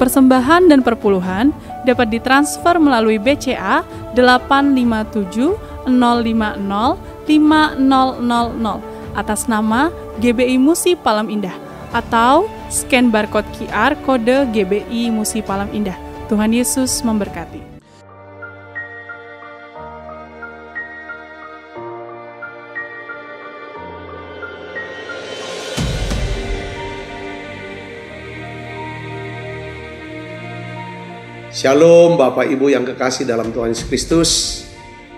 Persembahan dan perpuluhan dapat ditransfer melalui BCA 857 050 5000 atas nama GBI Musi Palem Indah atau scan barcode QR kode GBI Musi Palem Indah. Tuhan Yesus memberkati. Shalom Bapak Ibu yang kekasih dalam Tuhan Yesus Kristus.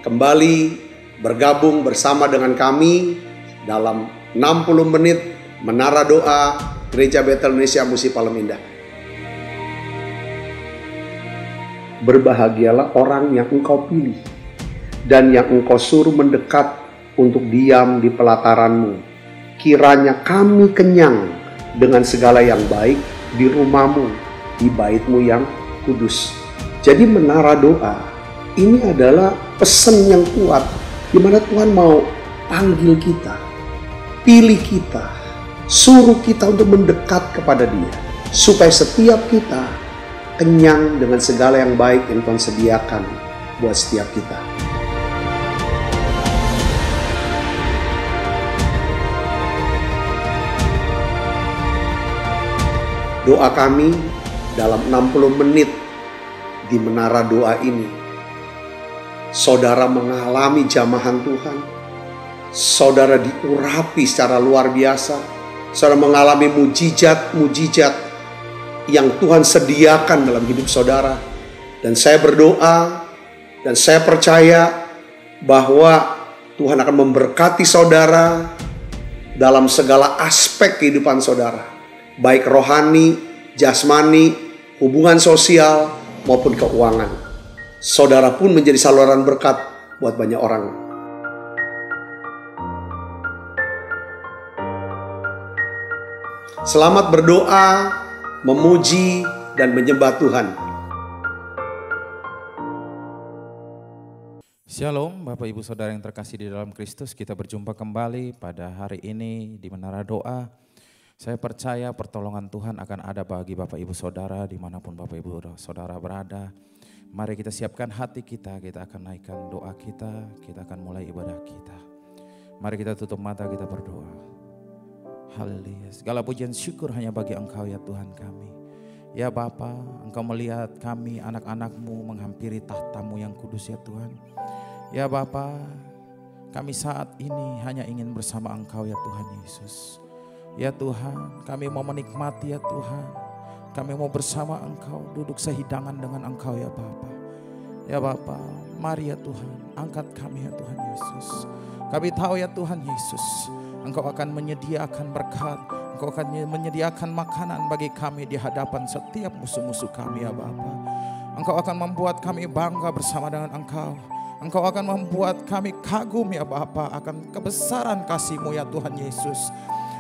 Kembali bergabung bersama dengan kami dalam 60 menit Menara Doa Gereja Betel Indonesia Musi Palem Indah. Berbahagialah orang yang engkau pilih dan yang engkau suruh mendekat untuk diam di pelataranmu. Kiranya kami kenyang dengan segala yang baik di rumahmu, di baitmu yang kudus. Jadi menara doa ini adalah pesan yang kuat di mana Tuhan mau panggil kita, pilih kita, suruh kita untuk mendekat kepada Dia supaya setiap kita kenyang dengan segala yang baik yang Tuhan sediakan buat setiap kita. Doa kami dalam 60 menit di menara doa ini, saudara mengalami jamahan Tuhan, saudara diurapi secara luar biasa, saudara mengalami mujizat-mujizat yang Tuhan sediakan dalam hidup saudara. Dan saya berdoa dan saya percaya bahwa Tuhan akan memberkati saudara dalam segala aspek kehidupan saudara, baik rohani, jasmani, hubungan sosial maupun keuangan. Saudara pun menjadi saluran berkat buat banyak orang. Selamat berdoa, memuji, dan menyembah Tuhan. Shalom Bapak Ibu Saudara yang terkasih di dalam Kristus. Kita berjumpa kembali pada hari ini di Menara Doa. Saya percaya pertolongan Tuhan akan ada bagi Bapak Ibu Saudara dimanapun Bapak Ibu Saudara berada. Mari kita siapkan hati kita akan naikkan doa kita akan mulai ibadah kita. Mari kita tutup mata, kita berdoa. Haleluya. Segala pujian syukur hanya bagi Engkau ya Tuhan kami. Ya Bapa, Engkau melihat kami anak-anak-Mu menghampiri tahta-Mu yang kudus ya Tuhan. Ya Bapa, kami saat ini hanya ingin bersama Engkau ya Tuhan Yesus. Ya Tuhan, kami mau menikmati ya Tuhan. Kami mau bersama Engkau, duduk sehidangan dengan Engkau ya Bapa. Ya Bapa, mari ya Tuhan, angkat kami ya Tuhan Yesus. Kami tahu ya Tuhan Yesus, Engkau akan menyediakan berkat, Engkau akan menyediakan makanan bagi kami di hadapan setiap musuh-musuh kami ya Bapa. Engkau akan membuat kami bangga bersama dengan Engkau. Engkau akan membuat kami kagum ya Bapa akan kebesaran kasih-Mu ya Tuhan Yesus.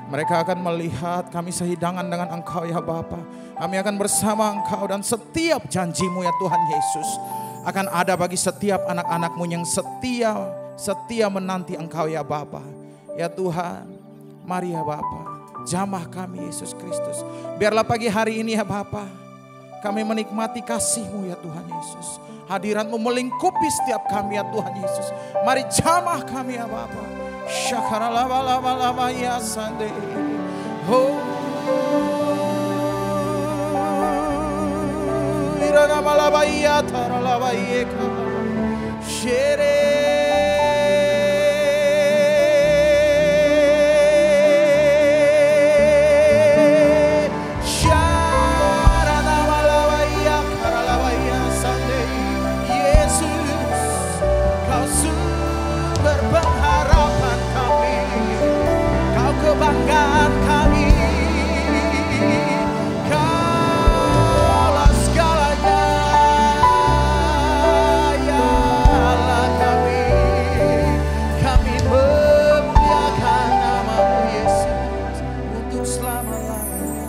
Mereka akan melihat kami sehidangan dengan Engkau ya Bapa. Kami akan bersama Engkau dan setiap janji-Mu ya Tuhan Yesus akan ada bagi setiap anak-anak-Mu yang setia menanti Engkau ya Bapa. Ya Tuhan, mari ya Bapa, jamah kami Yesus Kristus. Biarlah pagi hari ini ya Bapa, kami menikmati kasih-Mu ya Tuhan Yesus. Hadirat-Mu melingkupi setiap kami ya Tuhan Yesus. Mari jamah kami ya Bapa. Shakara lava lava lava ya Sunday. Oh, irana malava ya tara lava yeka. Shere. Kebanggaan kami, Kaulah segalanya, ya Allah kami memuliakan nama-Mu Yesus untuk selama-lamanya.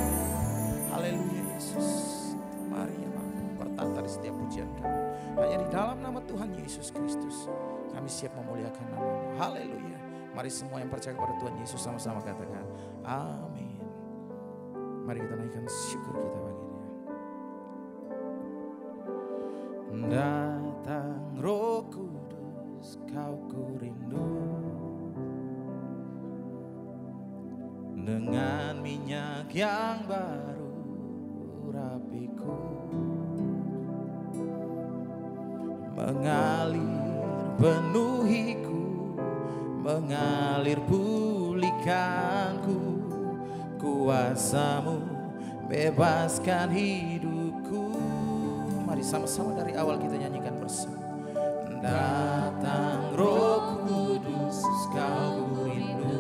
Haleluya Yesus, mari ya Bapa, bertata di setiap pujian kami. Hanya di dalam nama Tuhan Yesus Kristus, kami siap memuliakan nama-Mu. Haleluya. Mari semua yang percaya kepada Tuhan Yesus sama-sama katakan amin. Mari kita naikkan syukur kita bagi Dia. Datang Roh Kudus, Kau ku rindu. Dengan minyak yang baru urapiku, mengalir penuhiku, mengalir pulihkanku. Kuasa-Mu bebaskan hidupku. Mari sama-sama dari awal kita nyanyikan bersama. Datang Roh Kudus, Kau ku rindu.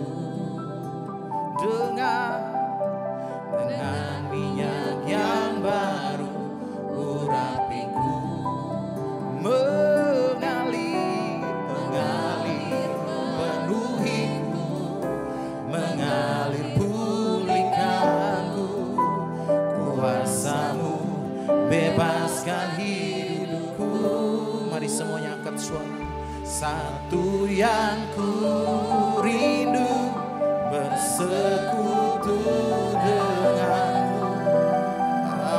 Dengan minyak yang baru urapiku, mengalir penuhiku, mengalir pulihkanku. Kuasa-Mu bebaskan hidupku. Mari semuanya angkat suara. Satu yang ku rindu, bersekutu denganmu.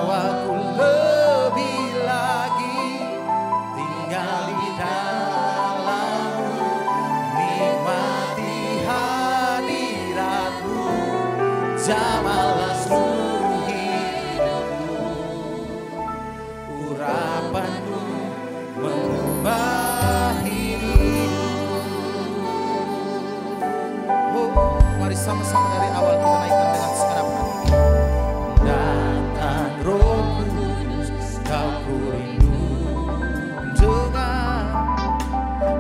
Aku lebih lagi tinggal di dalam-Mu, nikmati hadirat-Mu, jamalah seluruh hidupku. Urapan-Mu mengubah hidupku. Mari sama-sama dari awal kita naikkan dengan segenap hati. Datang Roh Kudus, Kau ku rindu.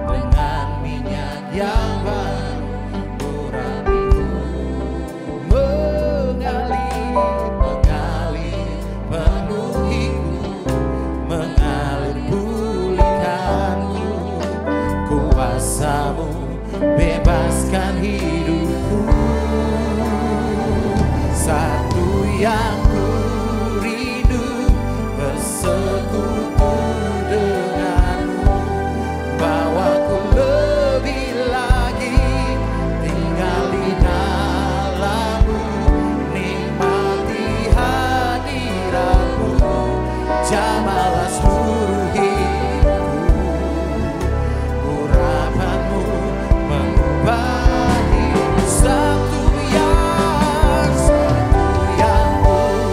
Dengan minyak yang baru urapiku, mengalir penuhiku, mengalir pulihkanku. Kuasa-Mu bebaskan hidupku. Satu yang ku rindu, bersekutu denganmu. Bawaku lebih lagi tinggal di dalam-Mu, nikmati hadirat-Mu, jamalah seluruh hidupku. Urapan-Mu mengubah hidup. Satu yang ku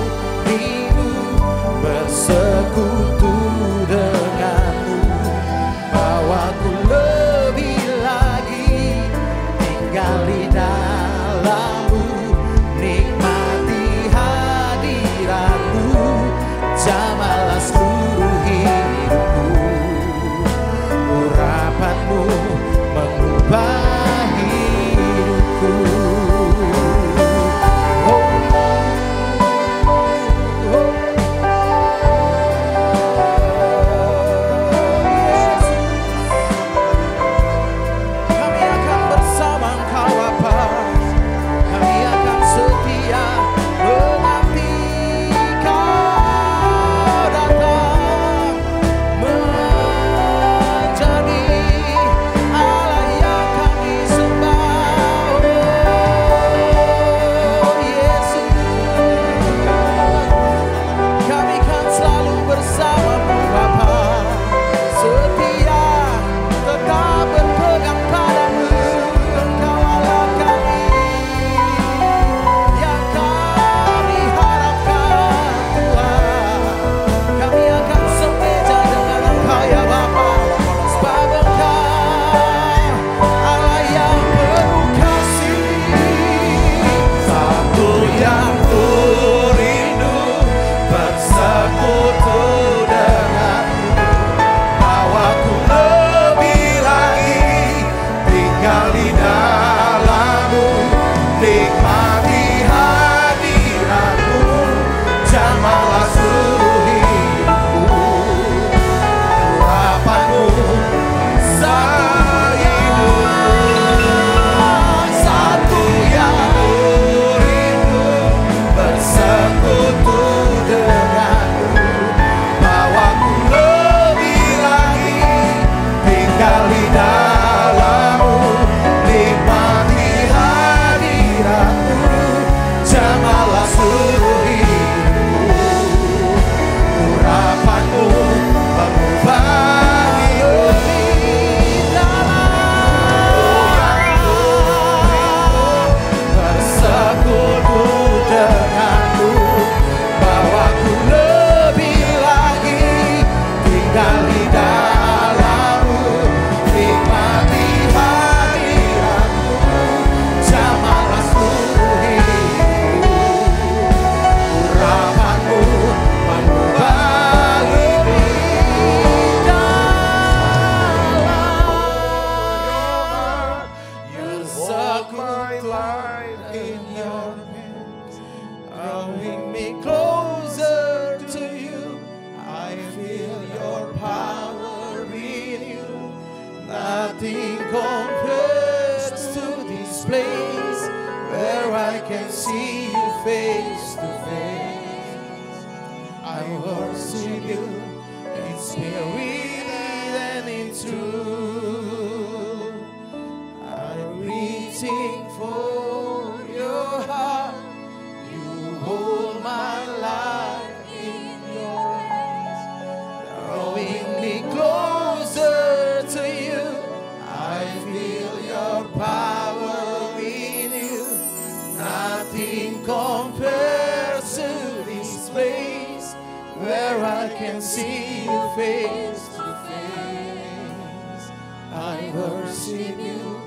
can see you face to face. I worship you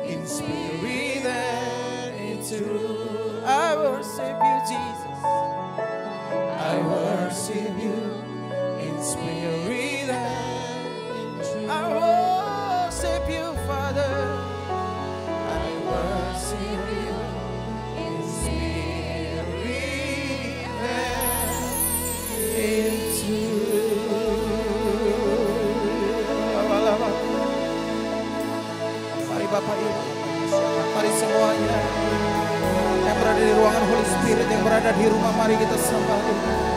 in spirit and in truth. I worship you, Jesus. I worship you in spirit and in truth. I worship you, Father. I worship you in spirit and in truth. Mari Bapak Ibu, mari semuanya yang berada di ruangan Holy Spirit, yang berada di rumah, mari kita sembah Tuhan.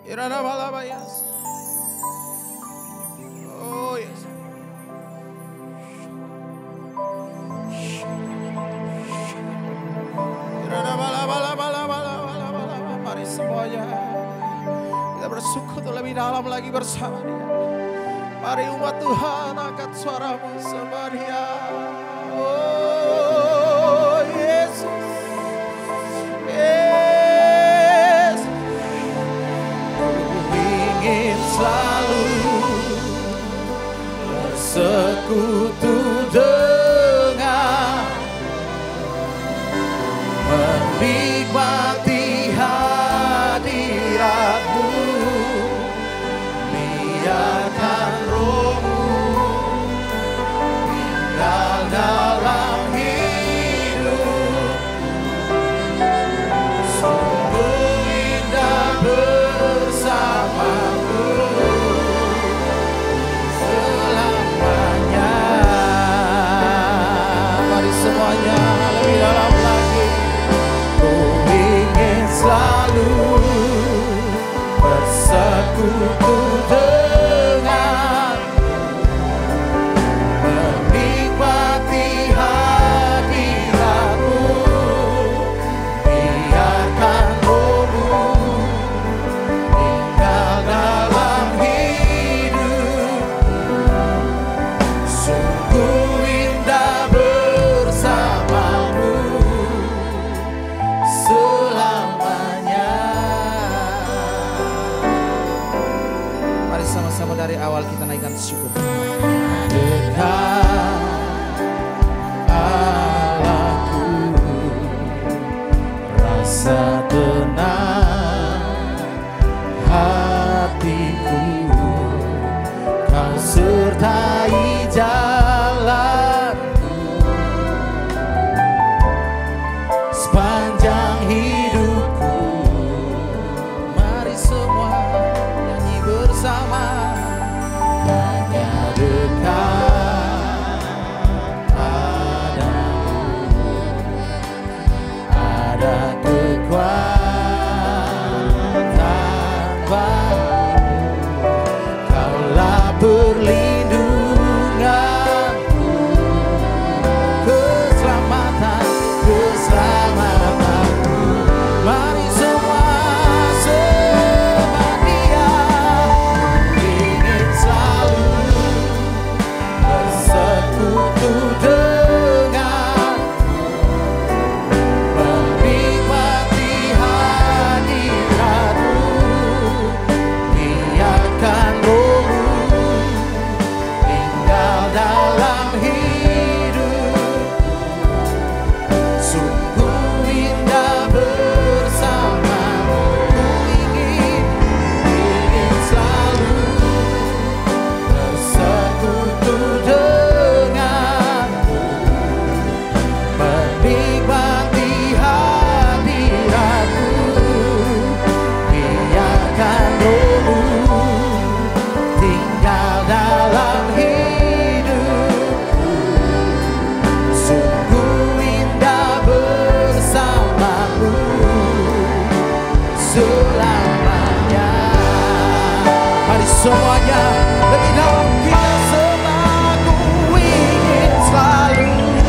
Oh yes. Mari semuanya kita bersekutu lebih dalam lagi bersama Dia. Mari umat Tuhan angkat suaramu sama Dia. Oh Yesus, Yesus, ku ingin selalu bersekutu dengan, menikmati hadirat-Mu, biarkan Roh-Mu tinggal dalam hidup. Sungguh indah bersama-Mu selamanya. Mari semuanya lebih dalam lagi. Ku ingin selalu bersekutu dengan, menikmati hadirat-Mu, biarkan Roh-Mu tinggal dalam hidup. Sungguh indah bersama-Mu selamanya. Mari sama-sama dari awal kita naikkan syukur. Dekat Allahku, rasa tenang hatiku, Kau sertai jalanku sepanjang hidupku. Mari semua nyanyi bersama. Hanya dekat padamu ada kekuatan baru. Kaulah perlindunganku, keselamatan, keselamatanku. Mari semua sembah Dia. Ingin selalu bersekutu dengan, menikmati hadirat-Mu, biarkan Roh-Mu tinggal dalam hidupku. Sungguh indah bersama-Mu. Ku ingin selalu bersekutu denganmu, menikmati hadirat-Mu, biarkan Roh-Mu tinggal dalam hidupku. Sungguh indah bersama-Mu selamanya. Mari semuanya lebih dalam kita sembah. Ku ingin selalu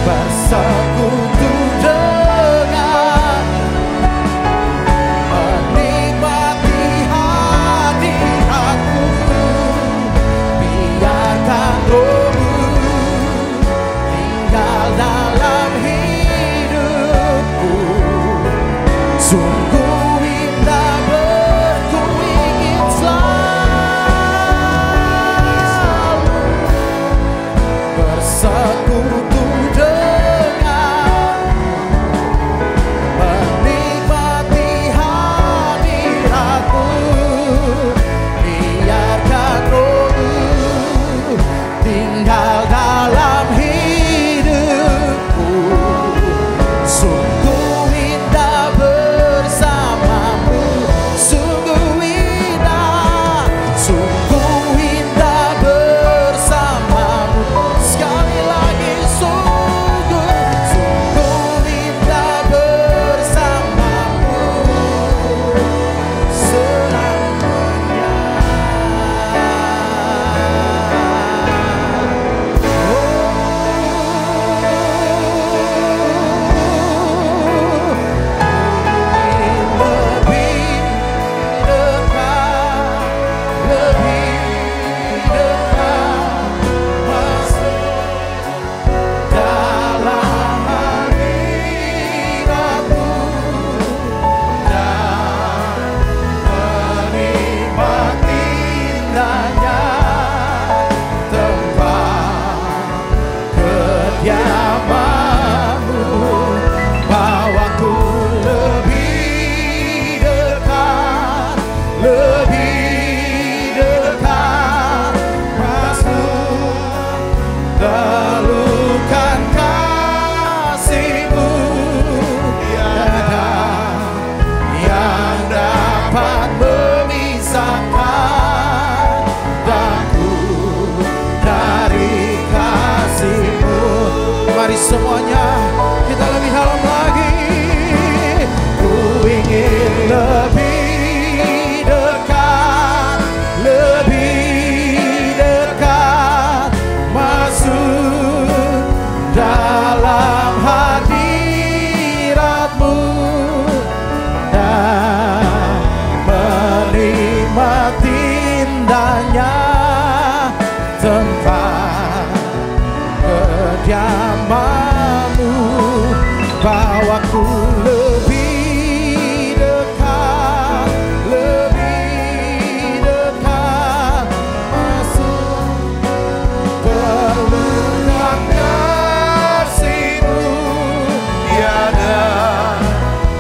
bersekutu dengan, menikmati hadirat-Mu, biarkan Roh-Mu tinggal dalam hidupku. Sungguh indah ku ingin selalu tempat kediaman-Mu, bawaku lebih dekat, masuk pelukan kasih-Mu. Tiada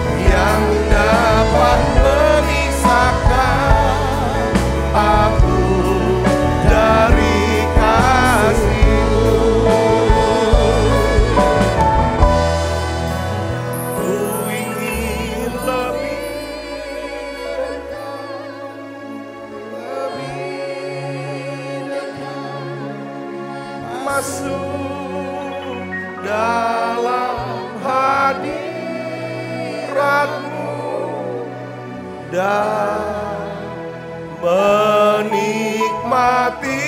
yang dapat memisahkan aku dari kasih-Mu. Ku ingin lebih dekat, masuk dalam hadirat-Mu dan menikmati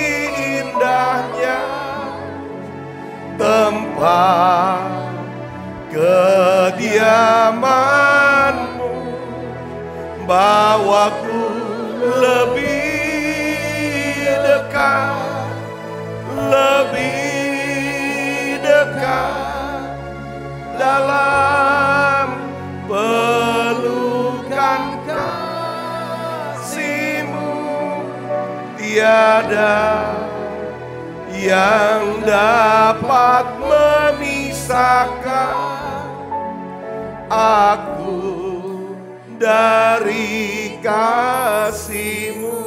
indahnya tempat kediaman-Mu. Bawaku lebih dekat, dalam pelukan kasih-Mu. Tiada yang dapat memisahkan aku dari kasih-Mu.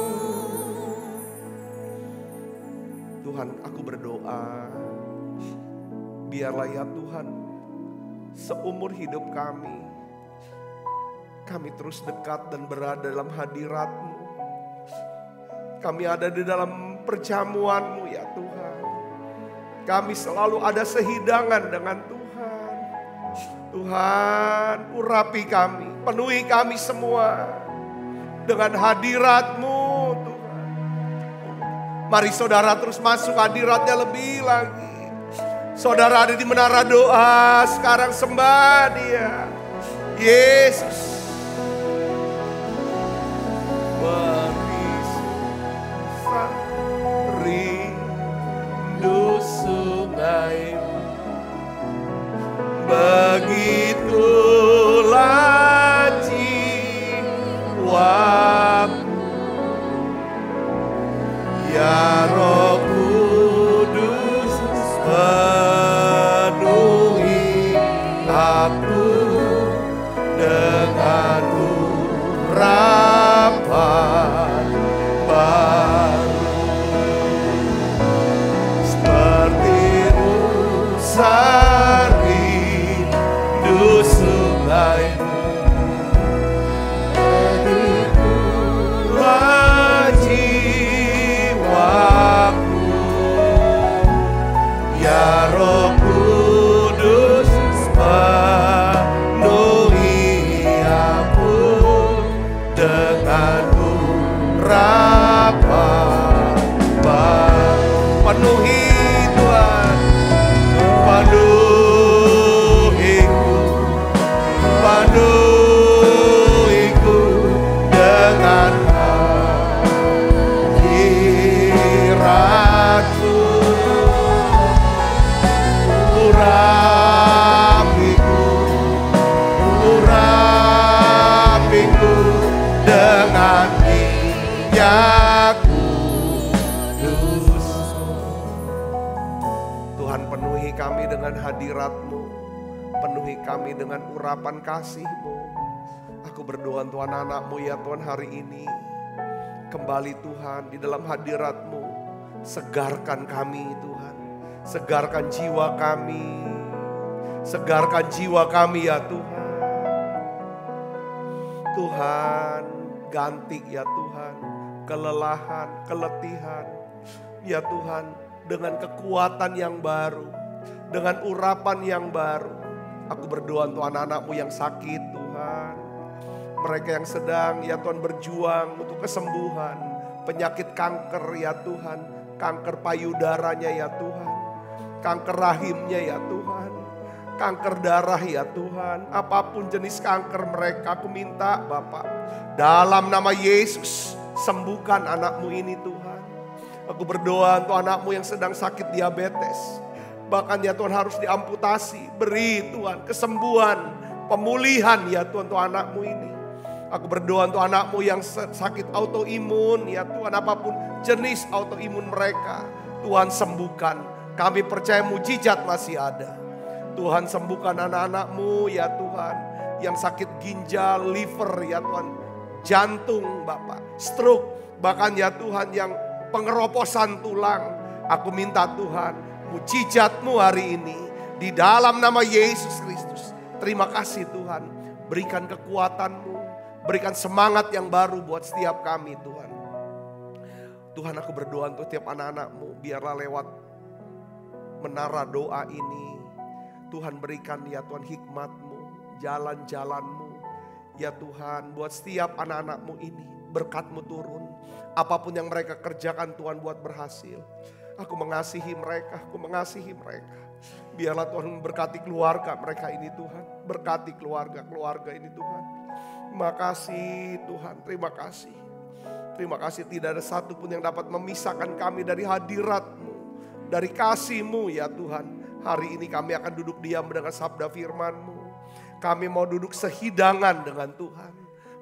Tuhan, aku berdoa, biarlah ya Tuhan, seumur hidup kami terus dekat dan berada dalam hadirat-Mu. Kami ada di dalam perjamuan-Mu ya Tuhan. Kami selalu ada sehidangan dengan Tuhan. Tuhan, urapi kami, penuhi kami semua dengan hadirat-Mu Tuhan. Mari saudara terus masuk hadirat-Nya lebih lagi. Saudara ada di menara doa, sekarang sembah Dia. Yesus. Berpisah rindu sungai-Mu, begitulah jiwaku, ya Roh Kudus penuhi aku dengan urapan baru, seperti rusa rindu sungai-Mu, begitulah jiwaku, ya Roh Kudus penuhi aku dengan urapan baru. Penuhi Tuhan, penuhiku dengan hadirat-Mu. Urapiku dengan minyak kudus. Tuhan, penuhi kami dengan hadirat-Mu, penuhi kami dengan urapan kasih-Mu. Aku berdoa Tuhan, anak-Mu ya Tuhan hari ini kembali Tuhan di dalam hadirat-Mu. Segarkan kami Tuhan, segarkan jiwa kami, segarkan jiwa kami ya Tuhan. Tuhan, ganti ya Tuhan kelelahan, keletihan ya Tuhan dengan kekuatan yang baru, dengan urapan yang baru. Aku berdoa untuk anak-anak-Mu yang sakit Tuhan, mereka yang sedang ya Tuhan berjuang untuk kesembuhan, penyakit kanker ya Tuhan, kanker payudaranya ya Tuhan, kanker rahimnya ya Tuhan, kanker darah ya Tuhan, apapun jenis kanker mereka, aku minta Bapak, dalam nama Yesus sembuhkan anak-Mu ini Tuhan. Aku berdoa untuk anakmu yang sedang sakit diabetes. Bahkan ya Tuhan harus diamputasi. Beri Tuhan kesembuhan, pemulihan ya Tuhan untuk anakmu ini. Aku berdoa untuk anakmu yang sakit autoimun ya Tuhan, apapun jenis autoimun mereka, Tuhan sembuhkan. Kami percaya mujizat masih ada. Tuhan sembuhkan anak-anakmu ya Tuhan, yang sakit ginjal, liver ya Tuhan, jantung Bapak, stroke, bahkan ya Tuhan yang pengeroposan tulang. Aku minta Tuhan mujizat-Mu hari ini di dalam nama Yesus Kristus. Terima kasih Tuhan, berikan kekuatan-Mu, berikan semangat yang baru buat setiap kami Tuhan. Tuhan, aku berdoa untuk setiap anak-anak-Mu, biarlah lewat menara doa ini Tuhan berikan ya Tuhan hikmat-Mu, jalan-jalan-Mu ya Tuhan, buat setiap anak-anak-Mu ini. Berkat-Mu turun, apapun yang mereka kerjakan Tuhan buat berhasil. Aku mengasihi mereka, aku mengasihi mereka. Biarlah Tuhan memberkati keluarga mereka ini Tuhan. Berkati keluarga ini Tuhan. Terima kasih Tuhan, terima kasih. Terima kasih, tidak ada satupun yang dapat memisahkan kami dari hadirat-Mu, dari kasih-Mu ya Tuhan. Hari ini kami akan duduk diam mendengar sabda firman-Mu. Kami mau duduk sehidangan dengan Tuhan,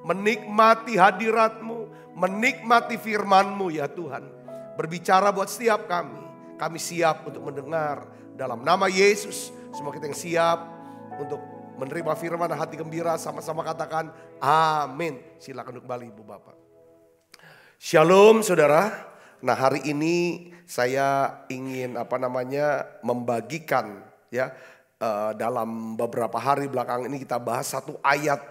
menikmati hadirat-Mu, menikmati firman-Mu ya Tuhan. Berbicara buat setiap kami. Kami siap untuk mendengar dalam nama Yesus. Semua kita yang siap untuk menerima firman dan hati gembira, sama-sama katakan amin. Silakan duduk kembali Ibu Bapak. Shalom saudara. Nah hari ini saya ingin membagikan ya, dalam beberapa hari belakang ini kita bahas satu ayat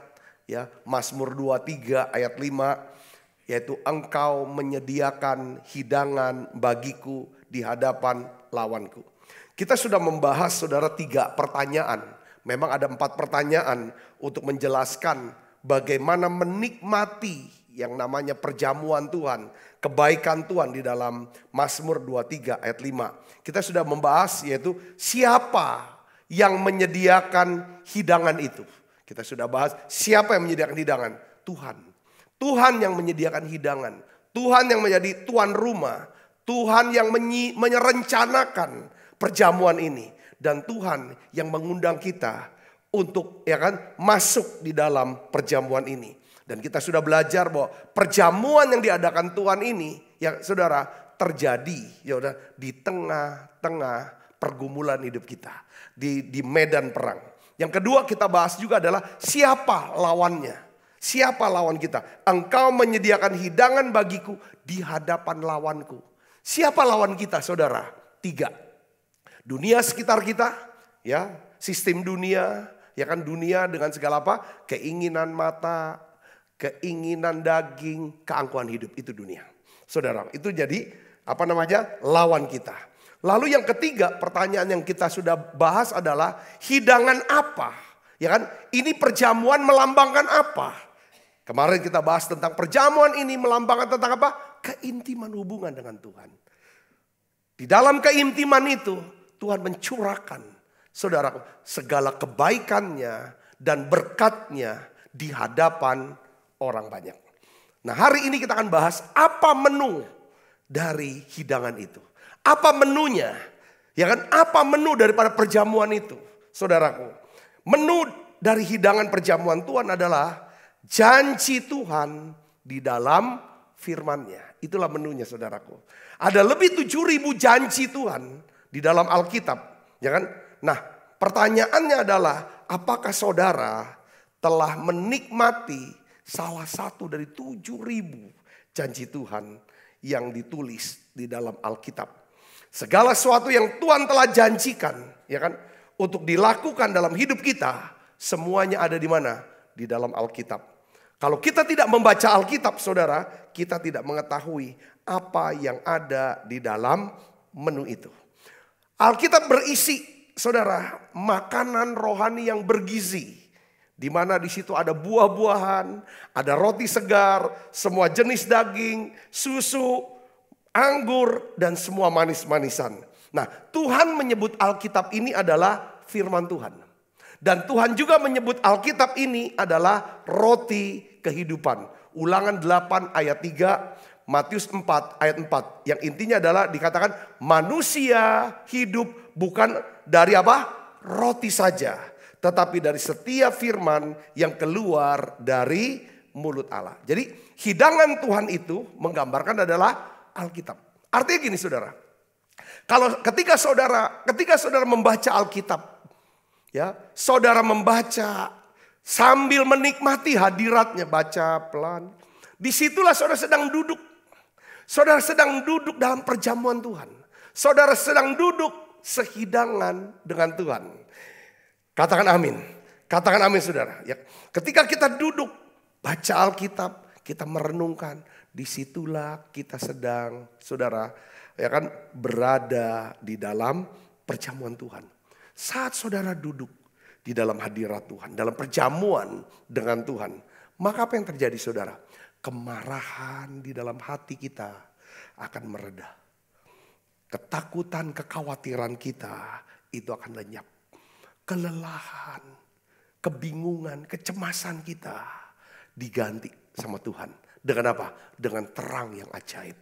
ya, Mazmur 23 ayat 5. Yaitu engkau menyediakan hidangan bagiku di hadapan lawanku. Kita sudah membahas saudara 3 pertanyaan. Memang ada 4 pertanyaan untuk menjelaskan bagaimana menikmati yang namanya perjamuan Tuhan, kebaikan Tuhan di dalam Mazmur 23 ayat 5. Kita sudah membahas yaitu siapa yang menyediakan hidangan itu. Kita sudah bahas siapa yang menyediakan hidangan, Tuhan. Tuhan yang menyediakan hidangan, Tuhan yang menjadi tuan rumah, Tuhan yang merencanakan perjamuan ini, dan Tuhan yang mengundang kita untuk ya kan masuk di dalam perjamuan ini. Dan kita sudah belajar bahwa perjamuan yang diadakan Tuhan ini ya saudara terjadi ya udah di tengah-tengah pergumulan hidup kita, di medan perang. Yang kedua kita bahas juga adalah siapa lawannya. Siapa lawan kita? Engkau menyediakan hidangan bagiku di hadapan lawanku. Siapa lawan kita saudara? 3. Dunia sekitar kita, ya, sistem dunia, ya kan, dunia dengan segala apa? Keinginan mata, keinginan daging, keangkuhan hidup, itu dunia. Saudara, itu jadi lawan kita. Lalu yang ketiga, pertanyaan yang kita sudah bahas adalah hidangan apa? Ya kan? Ini perjamuan melambangkan apa? Kemarin kita bahas tentang perjamuan ini melambangkan tentang apa? Keintiman hubungan dengan Tuhan. Di dalam keintiman itu Tuhan mencurahkan saudara segala kebaikannya dan berkatnya di hadapan orang banyak. Nah hari ini kita akan bahas apa menu dari hidangan itu. Apa menunya? Ya kan? Apa menu daripada perjamuan itu? Saudaraku, menu dari hidangan perjamuan Tuhan adalah janji Tuhan di dalam firman-Nya. Itulah menunya saudaraku. Ada lebih 7.000 janji Tuhan di dalam Alkitab. Ya kan? Nah pertanyaannya adalah apakah saudara telah menikmati salah satu dari 7.000 janji Tuhan yang ditulis di dalam Alkitab. Segala sesuatu yang Tuhan telah janjikan ya kan, untuk dilakukan dalam hidup kita, semuanya ada di mana? Di dalam Alkitab. Kalau kita tidak membaca Alkitab saudara, kita tidak mengetahui apa yang ada di dalam menu itu. Alkitab berisi saudara makanan rohani yang bergizi. Di mana di situ ada buah-buahan, ada roti segar, semua jenis daging, susu, anggur, dan semua manis-manisan. Nah Tuhan menyebut Alkitab ini adalah firman Tuhan. Dan Tuhan juga menyebut Alkitab ini adalah roti kehidupan. Ulangan 8 ayat 3. Matius 4 ayat 4. Yang intinya adalah dikatakan manusia hidup bukan dari apa? Roti saja. Tetapi dari setiap firman yang keluar dari mulut Allah. Jadi hidangan Tuhan itu menggambarkan adalah Alkitab. Artinya gini saudara. Ketika saudara membaca Alkitab, ya, saudara membaca sambil menikmati hadiratnya, baca pelan. Disitulah saudara sedang duduk. Saudara sedang duduk dalam perjamuan Tuhan. Saudara sedang duduk sehidangan dengan Tuhan. Katakan amin. Katakan amin saudara. Ya, ketika kita duduk baca Alkitab, kita merenungkan, disitulah kita sedang, saudara, ya kan, berada di dalam perjamuan Tuhan. Saat saudara duduk di dalam hadirat Tuhan, dalam perjamuan dengan Tuhan, maka apa yang terjadi saudara? Kemarahan di dalam hati kita akan mereda. Ketakutan, kekhawatiran kita itu akan lenyap. Kelelahan, kebingungan, kecemasan kita diganti sama Tuhan. Dengan apa? Dengan terang yang ajaib.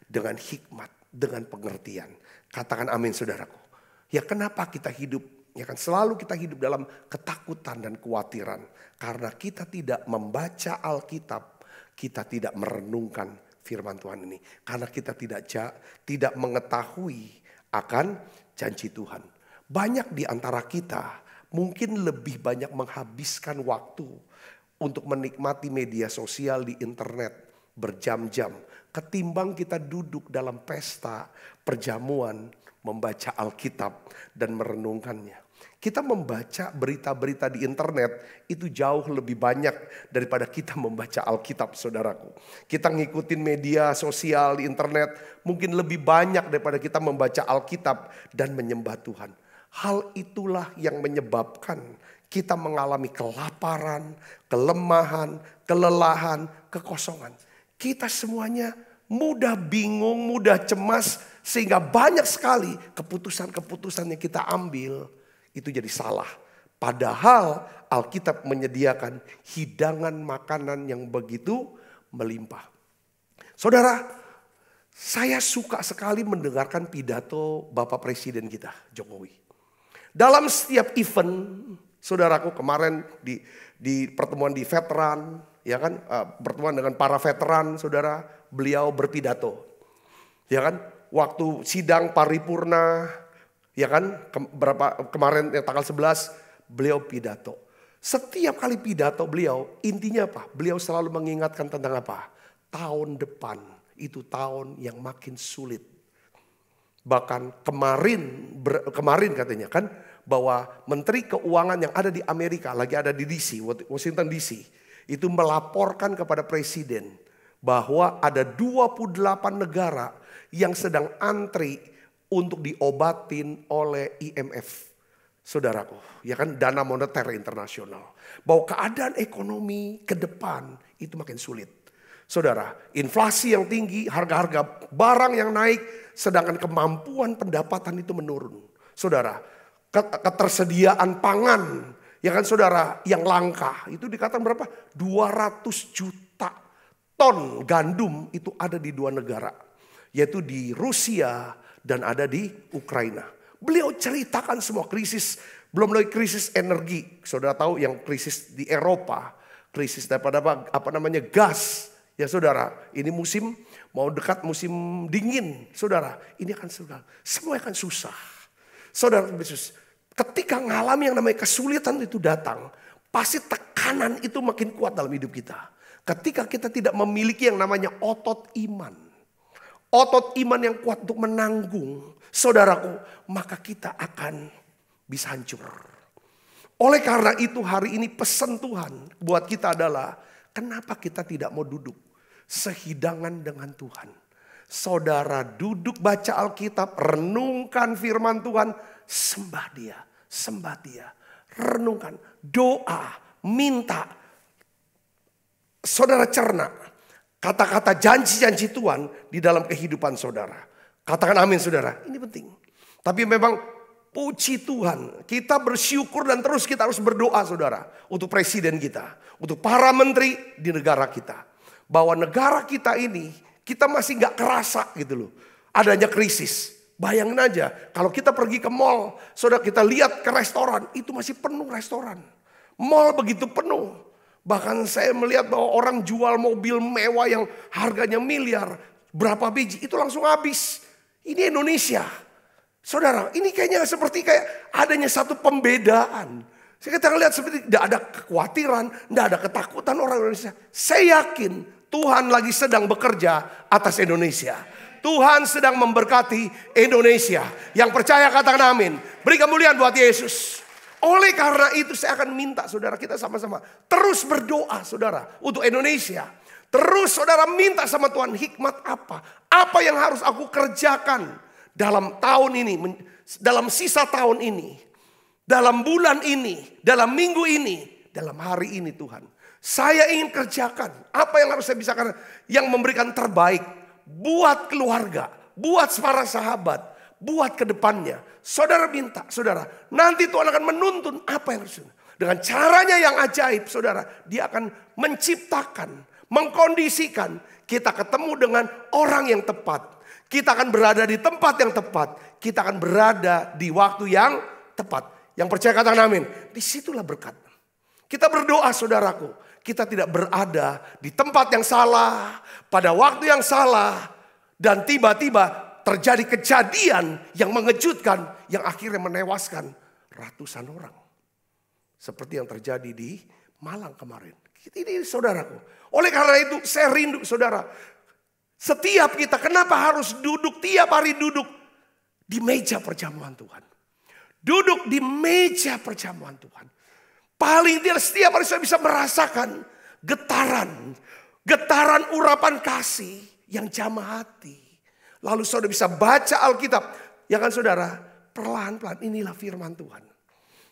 Dengan hikmat, dengan pengertian. Katakan amin saudaraku. Ya kenapa kita hidup? Ya kan selalu kita hidup dalam ketakutan dan kekhawatiran. Karena kita tidak membaca Alkitab. Kita tidak merenungkan firman Tuhan ini. Karena kita tidak mengetahui akan janji Tuhan. Banyak di antara kita mungkin lebih banyak menghabiskan waktu untuk menikmati media sosial di internet berjam-jam. Ketimbang kita duduk dalam pesta perjamuan membaca Alkitab dan merenungkannya. Kita membaca berita-berita di internet itu jauh lebih banyak daripada kita membaca Alkitab saudaraku. Kita ngikutin media sosial di internet mungkin lebih banyak daripada kita membaca Alkitab dan menyembah Tuhan. Hal itulah yang menyebabkan kita mengalami kelaparan, kelemahan, kelelahan, kekosongan. Kita semuanya mudah bingung, mudah cemas sehingga banyak sekali keputusan-keputusan yang kita ambil itu jadi salah. Padahal Alkitab menyediakan hidangan makanan yang begitu melimpah. Saudara, saya suka sekali mendengarkan pidato Bapak Presiden kita, Jokowi. Dalam setiap event, saudaraku kemarin di pertemuan di veteran, ya kan, pertemuan dengan para veteran, saudara, beliau berpidato. Ya kan, waktu sidang paripurna, ya kan, kemarin tanggal 11 beliau pidato. Setiap kali pidato beliau intinya apa? Beliau selalu mengingatkan tentang apa? Tahun depan itu tahun yang makin sulit. Bahkan kemarin katanya kan bahwa Menteri Keuangan yang ada di Amerika, lagi ada di DC, Washington DC, itu melaporkan kepada Presiden bahwa ada 28 negara yang sedang antri untuk diobatin oleh IMF. Saudaraku, ya kan, Dana Moneter Internasional. Bahwa keadaan ekonomi ke depan itu makin sulit. Saudara, inflasi yang tinggi, harga-harga barang yang naik, sedangkan kemampuan pendapatan itu menurun. Saudara, ketersediaan pangan, ya kan saudara, yang langka. Itu dikatakan berapa? 200 juta ton gandum itu ada di 2 negara. Yaitu di Rusia dan ada di Ukraina. Beliau ceritakan semua krisis, belum lagi krisis energi. Saudara tahu yang krisis di Eropa, krisis daripada gas. Ya saudara, ini musim mau dekat musim dingin, saudara. Ini akan semua akan susah. Saudara, ketika ngalami yang namanya kesulitan itu datang, pasti tekanan itu makin kuat dalam hidup kita. Ketika kita tidak memiliki yang namanya otot iman. Otot iman yang kuat untuk menanggung, saudaraku, maka kita akan bisa hancur. Oleh karena itu hari ini pesan Tuhan buat kita adalah, kenapa kita tidak mau duduk sehidangan dengan Tuhan. Saudara duduk baca Alkitab, renungkan firman Tuhan, sembah dia, renungkan, doa, minta. Saudara cerna kata-kata janji-janji Tuhan di dalam kehidupan saudara. Katakan amin saudara, ini penting. Tapi memang puji Tuhan, kita bersyukur dan terus kita harus berdoa saudara. Untuk presiden kita, untuk para menteri di negara kita. Bahwa negara kita ini Kita masih gak kerasa gitu loh. Adanya krisis. Bayangin aja kalau kita pergi ke mall. Saudara, kita lihat ke restoran. Itu masih penuh restoran. Mall begitu penuh. Bahkan saya melihat bahwa orang jual mobil mewah yang harganya miliar. Berapa biji itu langsung habis. Ini Indonesia. Saudara, ini kayaknya seperti kayak adanya satu pembedaan. Kita lihat seperti tidak ada kekhawatiran, tidak ada ketakutan orang Indonesia. Saya yakin Tuhan lagi sedang bekerja atas Indonesia. Tuhan sedang memberkati Indonesia. Yang percaya katakan amin. Beri kemuliaan buat Yesus. Oleh karena itu saya akan minta saudara kita sama-sama terus berdoa saudara untuk Indonesia. Terus saudara minta sama Tuhan hikmat apa? Apa yang harus aku kerjakan dalam tahun ini, dalam sisa tahun ini, dalam bulan ini, dalam minggu ini, dalam hari ini Tuhan. Saya ingin kerjakan apa yang harus saya bisa kerjakan, yang memberikan terbaik buat keluarga, buat para sahabat, buat kedepannya. Saudara minta, saudara, nanti Tuhan akan menuntun apa yang harus. Dengan caranya yang ajaib, saudara, dia akan menciptakan, mengkondisikan kita ketemu dengan orang yang tepat. Kita akan berada di tempat yang tepat. Kita akan berada di waktu yang tepat. Yang percaya katakan amin. Disitulah berkat. Kita berdoa saudaraku. Kita tidak berada di tempat yang salah. Pada waktu yang salah. Dan tiba-tiba terjadi kejadian yang mengejutkan. Yang akhirnya menewaskan ratusan orang. Seperti yang terjadi di Malang kemarin. Ini saudaraku. Oleh karena itu saya rindu saudara. Setiap kita kenapa harus duduk tiap hari duduk di meja perjamuan Tuhan. Duduk di meja perjamuan Tuhan. Paling tidak setiap hari saya bisa merasakan getaran. Getaran urapan kasih yang jamah hati. Lalu saudara bisa baca Alkitab. Ya kan saudara, perlahan-lahan inilah firman Tuhan.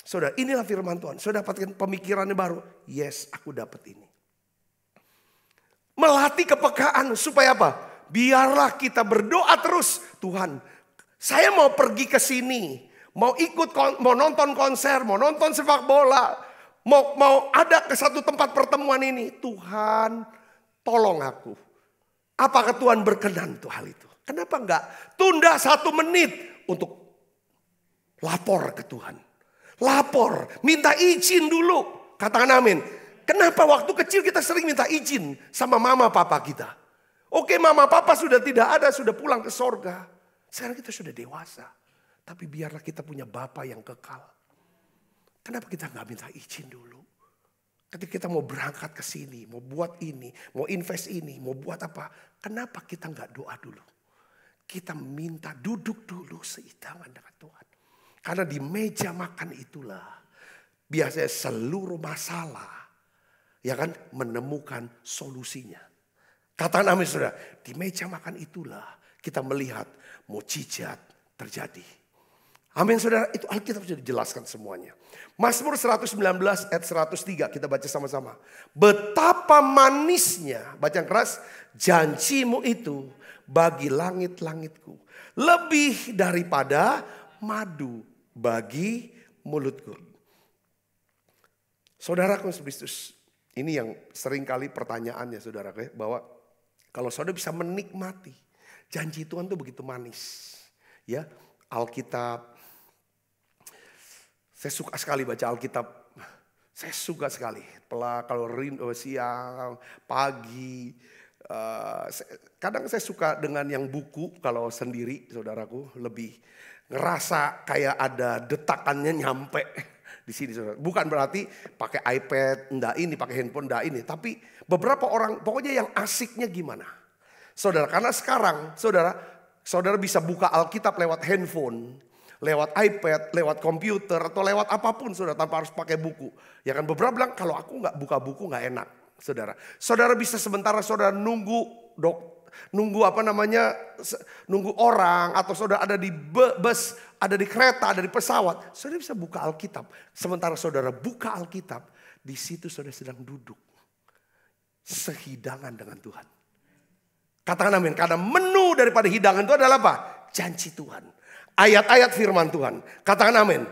Saudara, inilah firman Tuhan. Saudara dapatkan pemikirannya baru. Yes, aku dapat ini. Melatih kepekaan supaya apa? Biarlah kita berdoa terus. Tuhan, saya mau pergi ke sini. Mau ikut, mau nonton konser, mau nonton sepak bola. Mau ada ke satu tempat pertemuan ini. Tuhan, tolong aku. Apakah Tuhan berkenan untuk hal itu? Kenapa enggak? Tunda 1 menit untuk lapor ke Tuhan. Lapor, minta izin dulu. Katakan amin. Kenapa waktu kecil kita sering minta izin sama mama papa kita? Oke, mama papa sudah tidak ada, sudah pulang ke sorga. Sekarang kita sudah dewasa. Tapi biarlah kita punya bapa yang kekal. Kenapa kita nggak minta izin dulu? Ketika kita mau berangkat ke sini, mau buat ini, mau invest ini, mau buat apa. Kenapa kita nggak doa dulu? Kita minta duduk dulu seidangan dengan Tuhan. Karena di meja makan itulah biasanya seluruh masalah ya kan menemukan solusinya. Katakan amin saudara. Di meja makan itulah kita melihat mukjizat terjadi. Amin saudara. Itu Alkitab sudah dijelaskan semuanya. Mazmur 119 ayat 103 kita baca sama-sama. Betapa manisnya, baca yang keras, janjimu itu bagi langit-langitku. Lebih daripada madu bagi mulutku. Saudaraku Kristus. Ini yang sering kali pertanyaannya saudara, bahwa kalau saudara bisa menikmati janji Tuhan itu begitu manis. Ya, Alkitab, saya suka sekali baca Alkitab. Saya suka sekali. Kalau siang, pagi. Kadang saya suka dengan yang buku kalau sendiri saudaraku. Lebih ngerasa kayak ada detakannya nyampe. Di sini saudara. Bukan berarti pakai iPad, enggak ini, pakai handphone, enggak ini. Tapi beberapa orang, pokoknya yang asiknya gimana. Saudara, karena sekarang saudara bisa buka Alkitab lewat handphone, lewat iPad, lewat komputer, atau lewat apapun saudara, tanpa harus pakai buku. Ya kan beberapa bilang, kalau aku enggak buka buku enggak enak. Saudara, saudara bisa sementara saudara nunggu orang, atau saudara ada di bus, ada di kereta, ada di pesawat, saudara bisa buka Alkitab. Sementara saudara buka Alkitab, di situ saudara sedang duduk sehidangan dengan Tuhan. Katakan amin. Karena menu daripada hidangan itu adalah apa? Janji Tuhan. Ayat-ayat firman Tuhan. Katakan amin.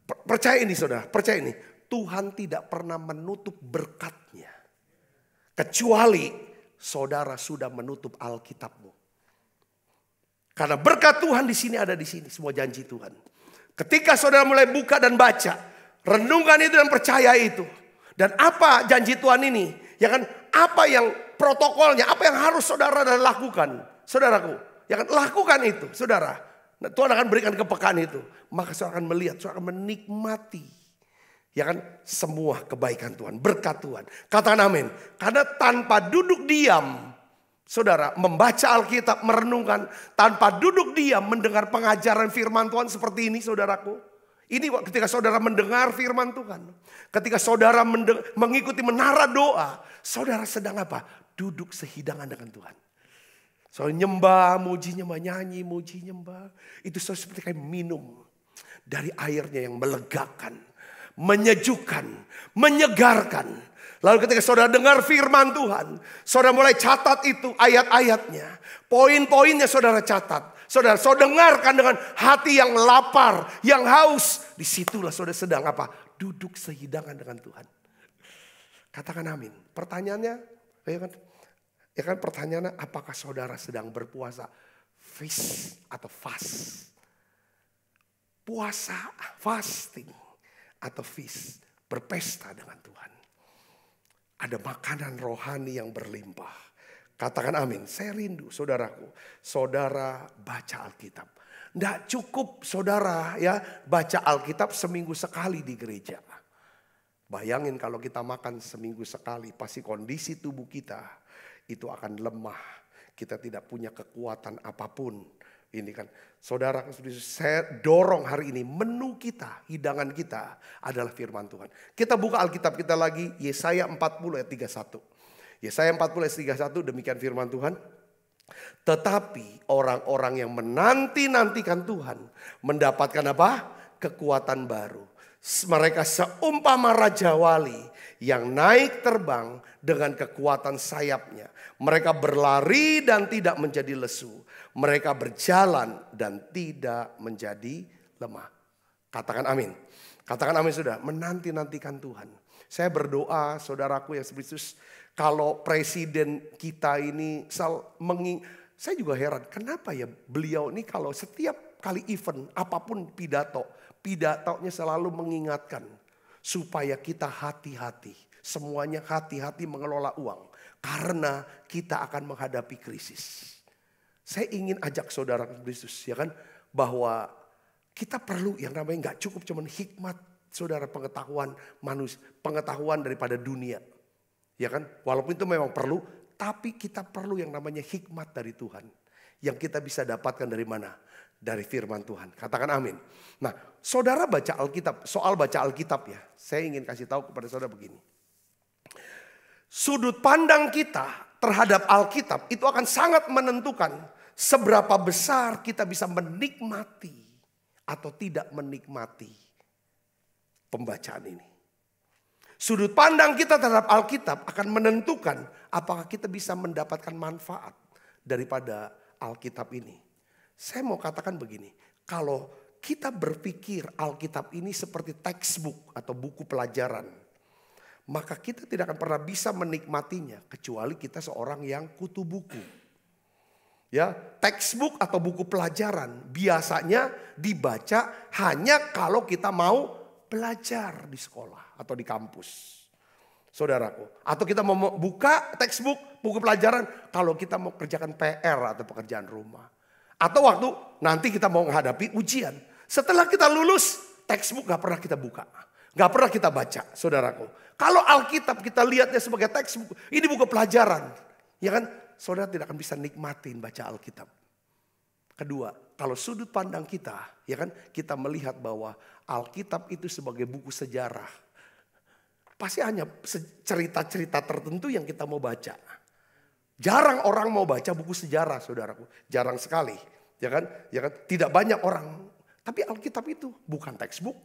Percaya ini saudara, percaya ini. Tuhan tidak pernah menutup berkatnya. Kecuali saudara sudah menutup Alkitabmu. Karena berkat Tuhan di sini ada di sini, semua janji Tuhan. Ketika saudara mulai buka dan baca, renungkan itu dan percaya itu. Dan apa janji Tuhan ini? Ya kan, apa yang protokolnya, apa yang harus saudara lakukan? Saudaraku, ya kan, lakukan itu, saudara. Nah, Tuhan akan berikan kepekaan itu. Maka saudara akan melihat, saudara akan menikmati. Ya kan, semua kebaikan Tuhan, berkat Tuhan. Katakan amin. Karena tanpa duduk diam, saudara membaca Alkitab, merenungkan. Tanpa duduk diam mendengar pengajaran firman Tuhan seperti ini, saudaraku. Ini ketika saudara mendengar firman Tuhan. Ketika saudara mengikuti menara doa. Saudara sedang apa? Duduk sehidangan dengan Tuhan. Soal nyembah, muji, nyembah, nyanyi, muji, nyembah. Itu seperti kayak minum dari airnya yang melegakan, menyejukkan, menyegarkan. Lalu ketika saudara dengar firman Tuhan, saudara mulai catat itu ayat-ayatnya. Poin-poinnya saudara catat. Saudara dengarkan dengan hati yang lapar, yang haus. Disitulah saudara sedang apa? Duduk sehidangan dengan Tuhan. Katakan amin. Pertanyaannya, ya kan pertanyaannya, apakah saudara sedang berpuasa? Feast atau fast? Puasa, fasting atau feast, berpesta dengan Tuhan. Ada makanan rohani yang berlimpah. Katakan amin. Saya rindu saudaraku, saudara baca Alkitab. Tidak cukup saudara ya baca Alkitab seminggu sekali di gereja. Bayangin kalau kita makan seminggu sekali, pasti kondisi tubuh kita itu akan lemah. Kita tidak punya kekuatan apapun. Ini kan, saudara, saya dorong hari ini menu kita, hidangan kita adalah firman Tuhan. Kita buka Alkitab kita lagi, Yesaya 40 ayat 31. Yesaya 40 ayat 31, demikian firman Tuhan. Tetapi orang-orang yang menanti-nantikan Tuhan mendapatkan apa? Kekuatan baru. Mereka seumpama Raja Wali yang naik terbang dengan kekuatan sayapnya. Mereka berlari dan tidak menjadi lesu. Mereka berjalan dan tidak menjadi lemah. Katakan amin. Katakan amin sudah. Menanti-nantikan Tuhan. Saya berdoa saudaraku yang Kristus. Kalau presiden kita ini saya juga heran. Kenapa ya beliau ini kalau setiap kali event apapun pidatonya selalu mengingatkan. Supaya kita hati-hati. Semuanya hati-hati mengelola uang. Karena kita akan menghadapi krisis. Saya ingin ajak saudara Kristus ya kan. Bahwa kita perlu yang namanya gak cukup cuman hikmat saudara pengetahuan daripada dunia. Ya kan, walaupun itu memang perlu, tapi kita perlu yang namanya hikmat dari Tuhan. Yang kita bisa dapatkan dari mana? Dari firman Tuhan. Katakan amin. Nah, saudara baca Alkitab, soal baca Alkitab ya. Saya ingin kasih tahu kepada saudara begini. Sudut pandang kita terhadap Alkitab itu akan sangat menentukan seberapa besar kita bisa menikmati atau tidak menikmati pembacaan ini. Sudut pandang kita terhadap Alkitab akan menentukan apakah kita bisa mendapatkan manfaat daripada Alkitab ini. Saya mau katakan begini, kalau kita berpikir Alkitab ini seperti textbook atau buku pelajaran, maka kita tidak akan pernah bisa menikmatinya kecuali kita seorang yang kutu buku. Ya, textbook atau buku pelajaran biasanya dibaca hanya kalau kita mau belajar di sekolah atau di kampus. Saudaraku, atau kita mau buka textbook, buku pelajaran kalau kita mau kerjakan PR atau pekerjaan rumah. Atau waktu nanti kita mau menghadapi ujian. Setelah kita lulus, textbook gak pernah kita buka. Gak pernah kita baca, saudaraku. Kalau Alkitab kita lihatnya sebagai textbook, ini buku pelajaran. Ya kan, saudara tidak akan bisa nikmatin baca Alkitab. Kedua, kalau sudut pandang kita, ya kan, kita melihat bahwa Alkitab itu sebagai buku sejarah. Pasti hanya cerita-cerita tertentu yang kita mau baca. Jarang orang mau baca buku sejarah, saudaraku. Jarang sekali, ya kan? Ya kan? Tidak banyak orang. Tapi Alkitab itu bukan textbook,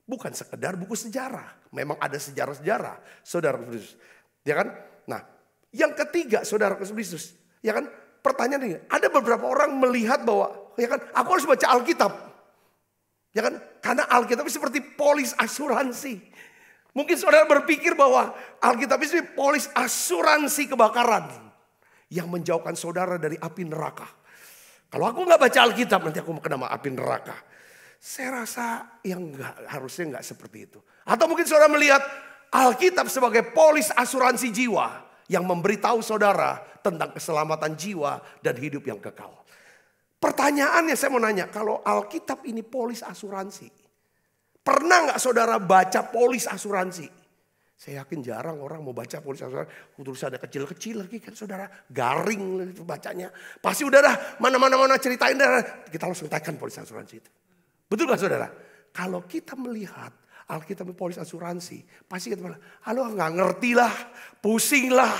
bukan sekedar buku sejarah. Memang ada sejarah-sejarah, saudaraku Kristus. Ya kan? Nah, yang ketiga, saudaraku Kristus, ya kan? Pertanyaan ini, ada beberapa orang melihat bahwa, ya kan, aku harus baca Alkitab. Ya kan? Karena Alkitab seperti polis asuransi. Mungkin saudara berpikir bahwa Alkitab itu polis asuransi kebakaran. yang menjauhkan saudara dari api neraka. Kalau aku nggak baca Alkitab nanti aku kena api neraka. Saya rasa harusnya nggak seperti itu. Atau mungkin saudara melihat Alkitab sebagai polis asuransi jiwa yang memberitahu saudara tentang keselamatan jiwa dan hidup yang kekal. Pertanyaannya saya mau nanya, kalau Alkitab ini polis asuransi, pernah nggak saudara baca polis asuransi? Saya yakin jarang orang mau baca polis asuransi. Terus ada kecil-kecil lagi kan saudara, garing bacanya. Pasti udah dah mana ceritain dah, kita langsung tekan polis asuransi itu. Betul gak saudara? Kalau kita melihat Alkitab polis asuransi, pasti kita bilang, halo nggak ngerti lah, pusing lah,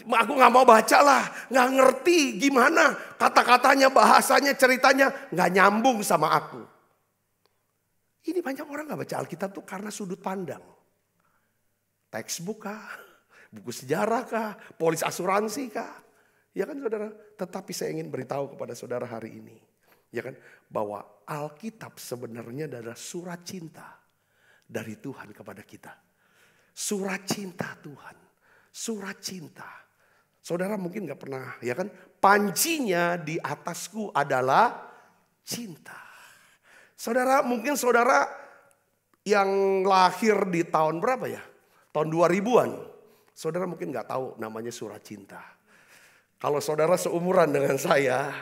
aku nggak mau baca lah, nggak ngerti gimana kata-katanya, bahasanya, ceritanya nggak nyambung sama aku. Ini banyak orang nggak baca Alkitab tuh karena sudut pandang, textbook kah, buku sejarah kah, polis asuransi kah, ya kan saudara? Tetapi saya ingin beritahu kepada saudara hari ini, ya kan, bahwa Alkitab sebenarnya adalah surat cinta dari Tuhan kepada kita. Surat cinta Tuhan. Surat cinta. Saudara mungkin gak pernah, ya kan? Pancinya di atasku adalah cinta. Saudara mungkin saudara yang lahir di tahun berapa ya? Tahun 2000-an. Saudara mungkin gak tahu namanya surat cinta. Kalau saudara seumuran dengan saya,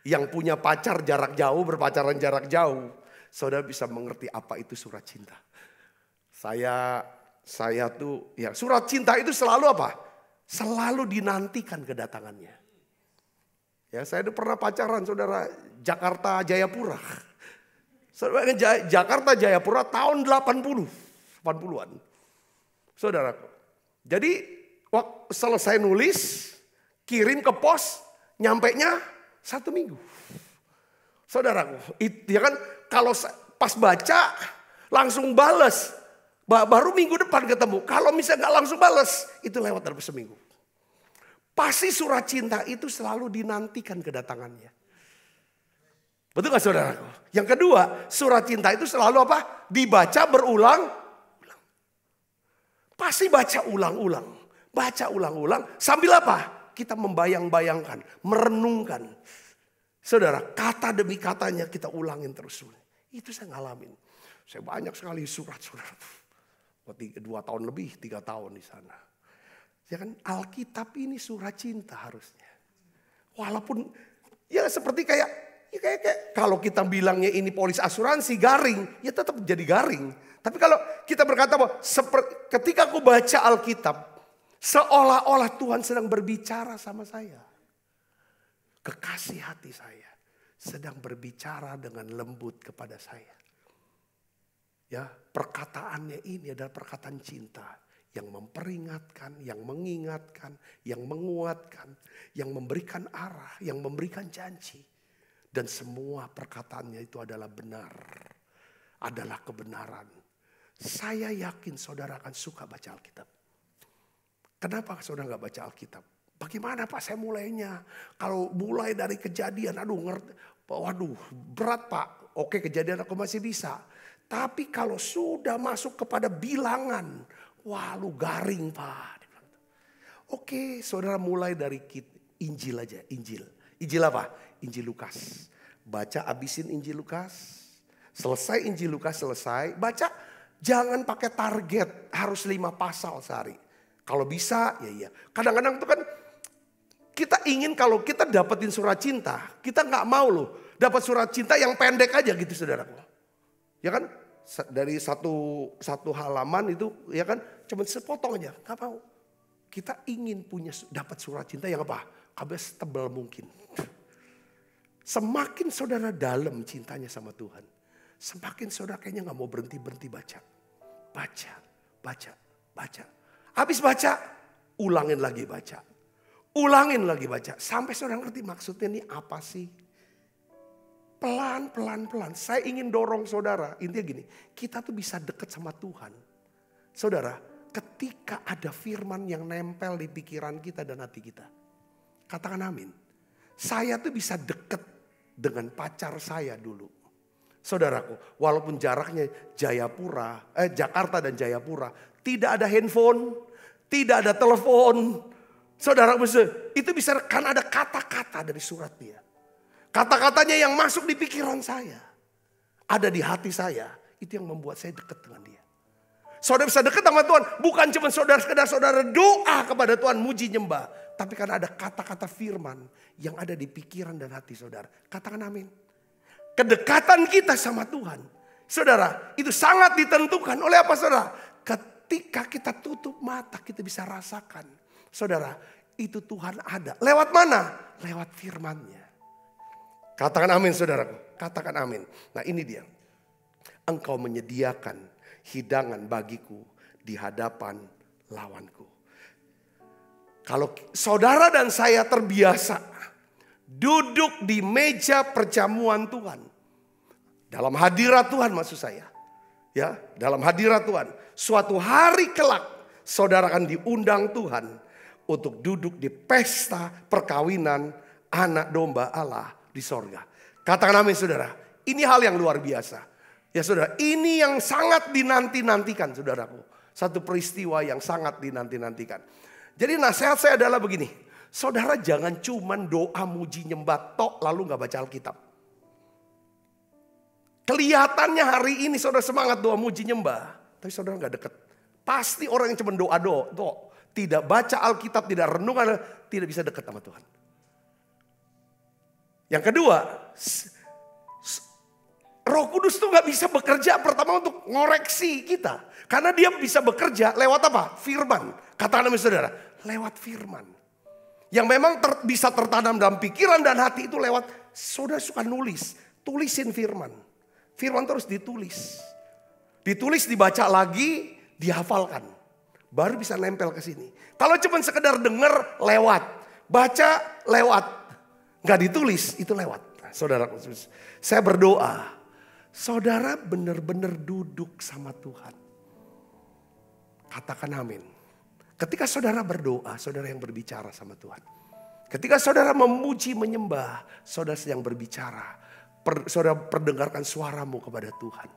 yang punya pacar jarak jauh, berpacaran jarak jauh, saudara bisa mengerti apa itu surat cinta. Saya tuh, ya surat cinta itu selalu apa? Selalu dinantikan kedatangannya. Ya saya pernah pacaran saudara, Jakarta Jayapura. Saudara Jakarta Jayapura tahun 80-an. Saudaraku. Jadi waktu selesai nulis, kirim ke pos, nyampenya 1 minggu. Saudaraku, ya kan kalau pas baca langsung bales. Baru minggu depan ketemu. Kalau misalnya gak langsung bales, itu lewat dalam seminggu. Pasti surat cinta itu selalu dinantikan kedatangannya. Betul gak saudaraku? Yang kedua, surat cinta itu selalu apa? Dibaca berulang. Pasti baca ulang-ulang. Baca ulang-ulang sambil apa? Kita membayang-bayangkan, merenungkan. Saudara, kata demi katanya kita ulangin terus. Itu saya ngalamin. Saya banyak sekali surat, saudara. 2 tahun lebih, 3 tahun di sana. Ya kan, Alkitab ini surat cinta harusnya. Walaupun ya seperti kayak kalau kita bilangnya ini polis asuransi garing, ya tetap jadi garing. Tapi kalau kita berkata bahwa ketika aku baca Alkitab, seolah-olah Tuhan sedang berbicara sama saya. Kekasih hati saya sedang berbicara dengan lembut kepada saya. Ya, perkataannya ini adalah perkataan cinta yang memperingatkan, yang mengingatkan, yang menguatkan, yang memberikan arah, yang memberikan janji. Dan semua perkataannya itu adalah benar, adalah kebenaran. Saya yakin saudara akan suka baca Alkitab. Kenapa saudara gak baca Alkitab? Bagaimana Pak saya mulainya? Kalau mulai dari Kejadian, waduh berat Pak. Oke Kejadian aku masih bisa. Tapi kalau sudah masuk kepada bilangan, wah lu garing Pak. Oke saudara mulai dari Injil aja, Injil. Injil apa? Injil Lukas. Baca abisin Injil Lukas. Selesai Injil Lukas selesai. Baca jangan pakai target harus 5 pasal sehari. Kalau bisa ya iya. Kadang-kadang itu kan kita ingin kalau kita dapetin surat cinta. Kita gak mau loh dapat surat cinta yang pendek aja gitu saudaraku. Ya kan dari satu halaman itu ya kan cuma sepotong aja. Gak mau. Kita ingin dapat surat cinta yang apa? Habis tebal mungkin. Semakin saudara dalam cintanya sama Tuhan. Semakin saudara kayaknya gak mau berhenti baca. Baca. Habis baca, ulangin lagi baca. Ulangin lagi baca. Sampai saudara ngerti maksudnya ini apa sih. Pelan. Saya ingin dorong saudara. Intinya gini, kita tuh bisa dekat sama Tuhan. Saudara, ketika ada firman yang nempel di pikiran kita dan hati kita. Katakan amin. Saya tuh bisa dekat dengan pacar saya dulu. Saudaraku, walaupun jaraknya Jakarta dan Jayapura. Tidak ada handphone, tidak ada telepon. Saudara, itu bisa kan ada kata-kata dari surat dia. Kata-katanya yang masuk di pikiran saya. Ada di hati saya. Itu yang membuat saya dekat dengan dia. Saudara bisa dekat sama Tuhan. Bukan cuma sekedar saudara doa kepada Tuhan, muji nyembah. Tapi kan ada kata-kata firman yang ada di pikiran dan hati saudara. Katakan amin. Kedekatan kita sama Tuhan. Saudara, itu sangat ditentukan oleh apa saudara? Ketika kita tutup mata, kita bisa rasakan. Saudara, itu Tuhan ada. Lewat mana? Lewat firman-Nya. Katakan amin saudaraku. Katakan amin. Nah ini dia. Engkau menyediakan hidangan bagiku di hadapan lawanku. Kalau saudara dan saya terbiasa duduk di meja perjamuan Tuhan. Dalam hadirat Tuhan maksud saya. Ya, dalam hadirat Tuhan. Suatu hari kelak saudara akan diundang Tuhan untuk duduk di pesta perkawinan anak domba Allah di sorga. Katakan amin saudara. Ini hal yang luar biasa. Ya saudara, ini yang sangat dinanti-nantikan saudaraku. Satu peristiwa yang sangat dinanti-nantikan. Jadi nasihat saya adalah begini. Saudara jangan cuman doa muji nyembah tok lalu gak baca Alkitab. Kelihatannya hari ini saudara semangat doa muji nyembah. Tapi saudara gak deket. Pasti orang yang cuma doa tidak baca Alkitab, tidak renungan, tidak bisa dekat sama Tuhan. Yang kedua, Roh Kudus tuh gak bisa bekerja pertama untuk ngoreksi kita. Karena dia bisa bekerja lewat apa? Firman. Katakan sama saudara, lewat firman. Yang memang bisa tertanam dalam pikiran dan hati itu lewat, saudara suka nulis. Tulisin firman. Firman terus ditulis. Ditulis, dibaca lagi, dihafalkan. Baru bisa nempel ke sini. Kalau cuma sekedar dengar, lewat. Baca, lewat. Gak ditulis, itu lewat. Nah, saudara, saya berdoa. Saudara benar-benar duduk sama Tuhan. Katakan amin. Ketika saudara berdoa, saudara yang berbicara sama Tuhan. Ketika saudara memuji, menyembah, saudara sedang berbicara. Saudara perdengarkan suaramu kepada Tuhan.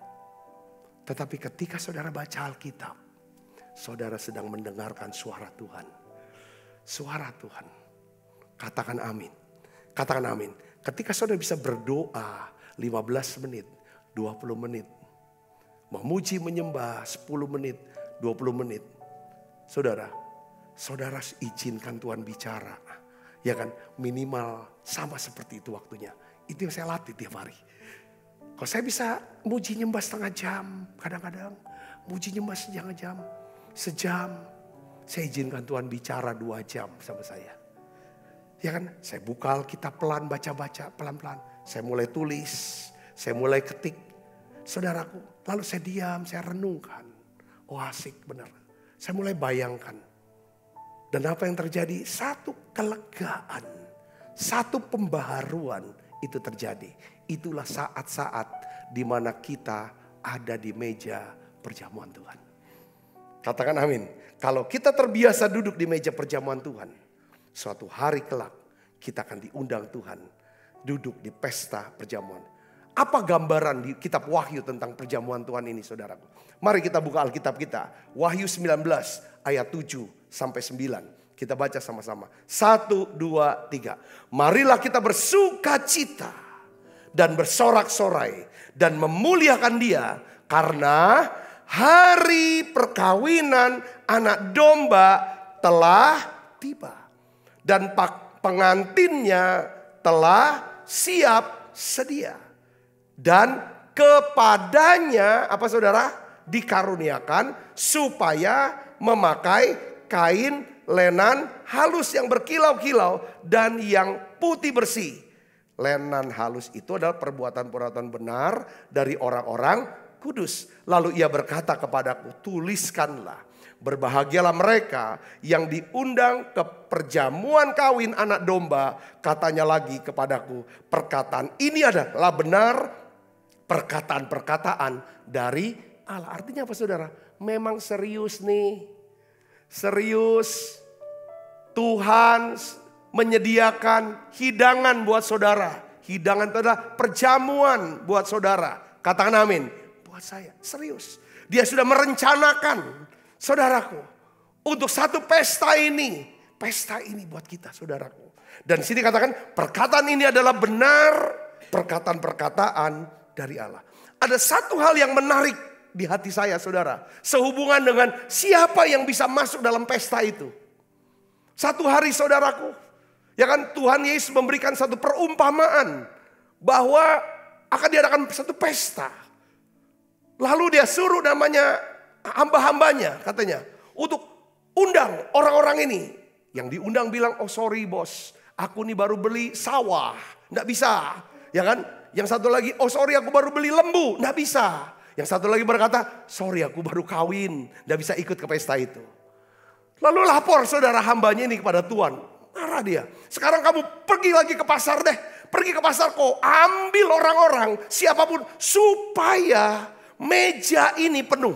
Tetapi ketika saudara baca Alkitab, saudara sedang mendengarkan suara Tuhan. Suara Tuhan. Katakan amin. Katakan amin. Ketika saudara bisa berdoa 15 menit. 20 menit. Memuji menyembah 10 menit, 20 menit. Saudara izinkan Tuhan bicara. Ya kan, minimal sama seperti itu waktunya. Itu yang saya latih tiap hari. Kalau saya bisa muji nyembah setengah jam, kadang-kadang muji nyembah setengah jam, sejam. Saya izinkan Tuhan bicara 2 jam sama saya. Ya kan, saya buka Alkitab pelan, baca-baca pelan-pelan. Saya mulai tulis, saya mulai ketik. Saudaraku, lalu saya diam, saya renungkan. Oh asik benar. Saya mulai bayangkan. Dan apa yang terjadi? Satu kelegaan, satu pembaharuan itu terjadi. Itulah saat-saat di mana kita ada di meja perjamuan Tuhan. Katakan amin. Kalau kita terbiasa duduk di meja perjamuan Tuhan, suatu hari kelak kita akan diundang Tuhan duduk di pesta perjamuan. Apa gambaran di kitab Wahyu tentang perjamuan Tuhan ini saudaraku? Mari kita buka Alkitab kita. Wahyu 19 ayat 7 sampai 9. Kita baca sama-sama. 1, 2, 3. Marilah kita bersuka cita dan bersorak-sorai dan memuliakan Dia. Karena hari perkawinan anak domba telah tiba. Dan pengantinnya telah siap sedia. Dan kepadanya apa saudara? Dikaruniakan supaya memakai kain lenan halus yang berkilau-kilau dan yang putih bersih. Lenan halus itu adalah perbuatan-perbuatan benar dari orang-orang kudus. Lalu ia berkata kepadaku, tuliskanlah. Berbahagialah mereka yang diundang ke perjamuan kawin anak domba. Katanya lagi kepadaku, perkataan ini adalah benar. Perkataan-perkataan dari Allah. Artinya apa saudara? Memang serius nih. Serius. Tuhan menyediakan hidangan buat saudara. Hidangan itu adalah perjamuan buat saudara. Katakan amin. Buat saya. Serius. Dia sudah merencanakan saudaraku. Untuk satu pesta ini. pesta ini buat kita, saudaraku. Dan sini katakan perkataan ini adalah benar, perkataan-perkataan dari Allah. Ada satu hal yang menarik di hati saya, saudara. Sehubungan dengan siapa yang bisa masuk dalam pesta itu. Satu hari, saudaraku, ya kan, Tuhan Yesus memberikan satu perumpamaan bahwa akan diadakan satu pesta. Lalu dia suruh namanya hamba-hambanya, katanya, untuk undang orang-orang ini. Yang diundang bilang, oh sorry bos, aku nih baru beli sawah, nggak bisa, ya kan? Yang satu lagi, oh sorry aku baru beli lembu, nggak bisa. Yang satu lagi berkata, sorry aku baru kawin, nggak bisa ikut ke pesta itu. Lalu lapor saudara hambanya ini kepada Tuhan, marah dia. Sekarang kamu pergi lagi ke pasar deh, pergi ke pasar kok, ambil orang-orang siapapun supaya meja ini penuh,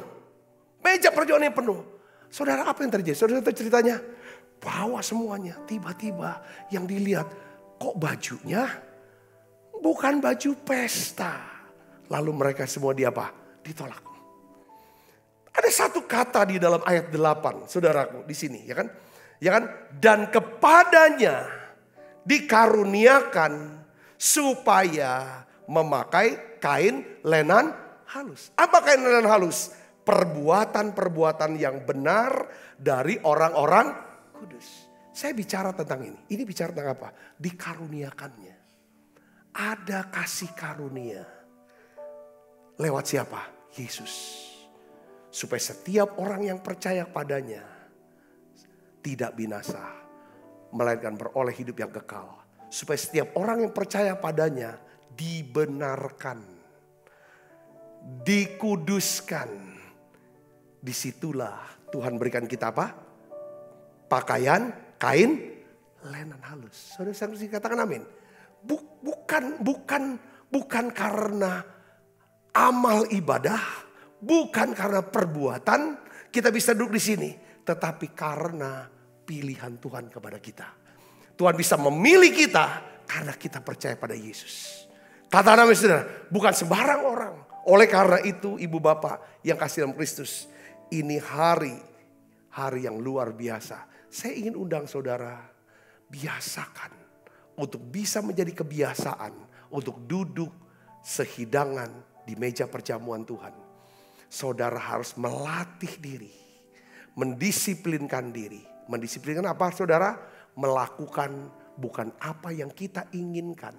meja perjamuan ini penuh. Saudara, apa yang terjadi? Saudara tahu ceritanya? Bawa semuanya, tiba-tiba yang dilihat, kok bajunya bukan baju pesta. Lalu mereka semua ditolak. Ada satu kata di dalam ayat 8, saudaraku, di sini, ya kan? Ya kan? Dan kepadanya dikaruniakan supaya memakai kain lenan halus. Apa kain lenan halus? Perbuatan-perbuatan yang benar dari orang-orang kudus. Saya bicara tentang ini. Ini bicara tentang apa? Dikaruniakannya. Ada kasih karunia. Lewat siapa? Yesus. Supaya setiap orang yang percaya padanya tidak binasa, melainkan beroleh hidup yang kekal. Supaya setiap orang yang percaya padanya dibenarkan, dikuduskan. Disitulah Tuhan berikan kita apa? Pakaian kain lenan halus. Saudara saya katakan amin. Bukan karena amal ibadah, bukan karena perbuatan kita bisa duduk di sini, tetapi karena pilihan Tuhan kepada kita. Tuhan bisa memilih kita karena kita percaya pada Yesus. Kata namanya saudara, bukan sembarang orang. Oleh karena itu ibu bapak yang kasih dalam Kristus, ini hari yang luar biasa. Saya ingin undang saudara, biasakan untuk bisa menjadi kebiasaan untuk duduk sehidangan di meja perjamuan Tuhan. Saudara harus melatih diri, mendisiplinkan diri. Mendisiplinkan apa saudara? Melakukan bukan apa yang kita inginkan,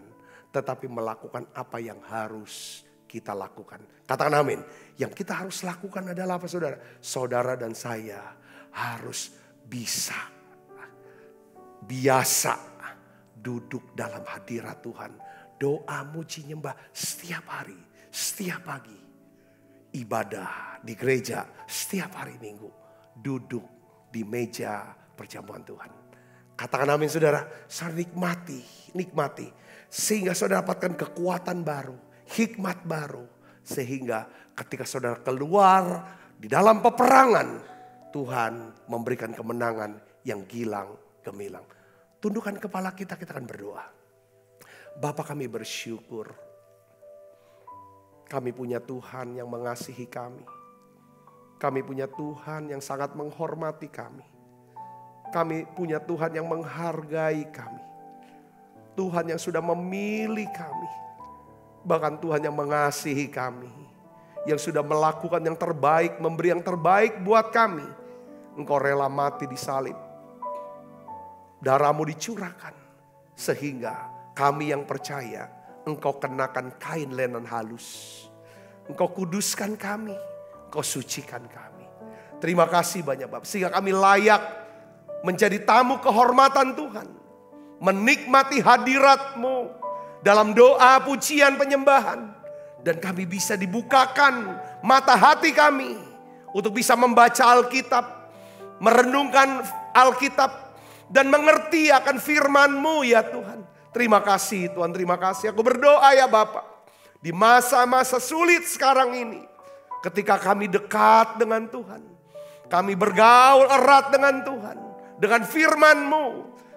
tetapi melakukan apa yang harus kita lakukan. Katakan amin. Yang kita harus lakukan adalah apa saudara? Saudara dan saya harus biasa duduk dalam hadirat Tuhan. Doa, muji, nyembah setiap hari, setiap pagi. Ibadah di gereja setiap hari Minggu. Duduk di meja perjamuan Tuhan. Katakan amin saudara. Saudara nikmati. Sehingga saudara dapatkan kekuatan baru, hikmat baru. Sehingga ketika saudara keluar di dalam peperangan, Tuhan memberikan kemenangan yang gilang gemilang. Tundukkan kepala kita akan berdoa. Bapa kami bersyukur. Kami punya Tuhan yang mengasihi kami. Kami punya Tuhan yang sangat menghormati kami. Kami punya Tuhan yang menghargai kami. Tuhan yang sudah memilih kami. Bahkan Tuhan yang mengasihi kami. Yang sudah melakukan yang terbaik, memberi yang terbaik buat kami. Engkau rela mati di salib. Darahmu dicurahkan. Sehingga kami yang percaya, Engkau kenakan kain lenan halus. Engkau kuduskan kami. Engkau sucikan kami. Terima kasih banyak Bapak. Sehingga kami layak menjadi tamu kehormatan Tuhan. Menikmati hadirat-Mu dalam doa, pujian, penyembahan. Dan kami bisa dibukakan mata hati kami untuk bisa membaca Alkitab. Merenungkan Alkitab dan mengerti akan firman-Mu ya Tuhan. Terima kasih Tuhan, terima kasih. Aku berdoa ya Bapak. Di masa-masa sulit sekarang ini. Ketika kami dekat dengan Tuhan. Kami bergaul erat dengan Tuhan. Dengan firman-Mu.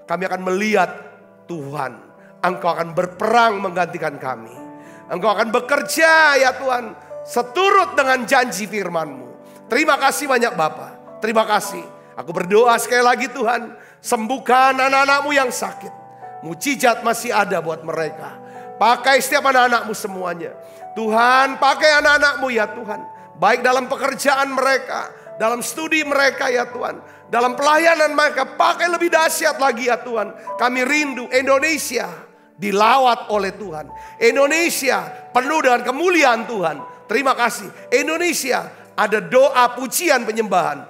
Kami akan melihat Tuhan. Engkau akan berperang menggantikan kami. Engkau akan bekerja ya Tuhan. Seturut dengan janji firman-Mu. Terima kasih banyak Bapak. Terima kasih. Aku berdoa sekali lagi Tuhan. Sembuhkan anak-anakmu yang sakit. Mujizat masih ada buat mereka. Pakai setiap anak-anakmu semuanya. Tuhan, pakai anak-anakmu ya Tuhan. Baik dalam pekerjaan mereka, dalam studi mereka ya Tuhan. Dalam pelayanan mereka, pakai lebih dahsyat lagi ya Tuhan. Kami rindu Indonesia dilawat oleh Tuhan. Indonesia penuh dengan kemuliaan Tuhan. Terima kasih. Indonesia ada doa pujian penyembahan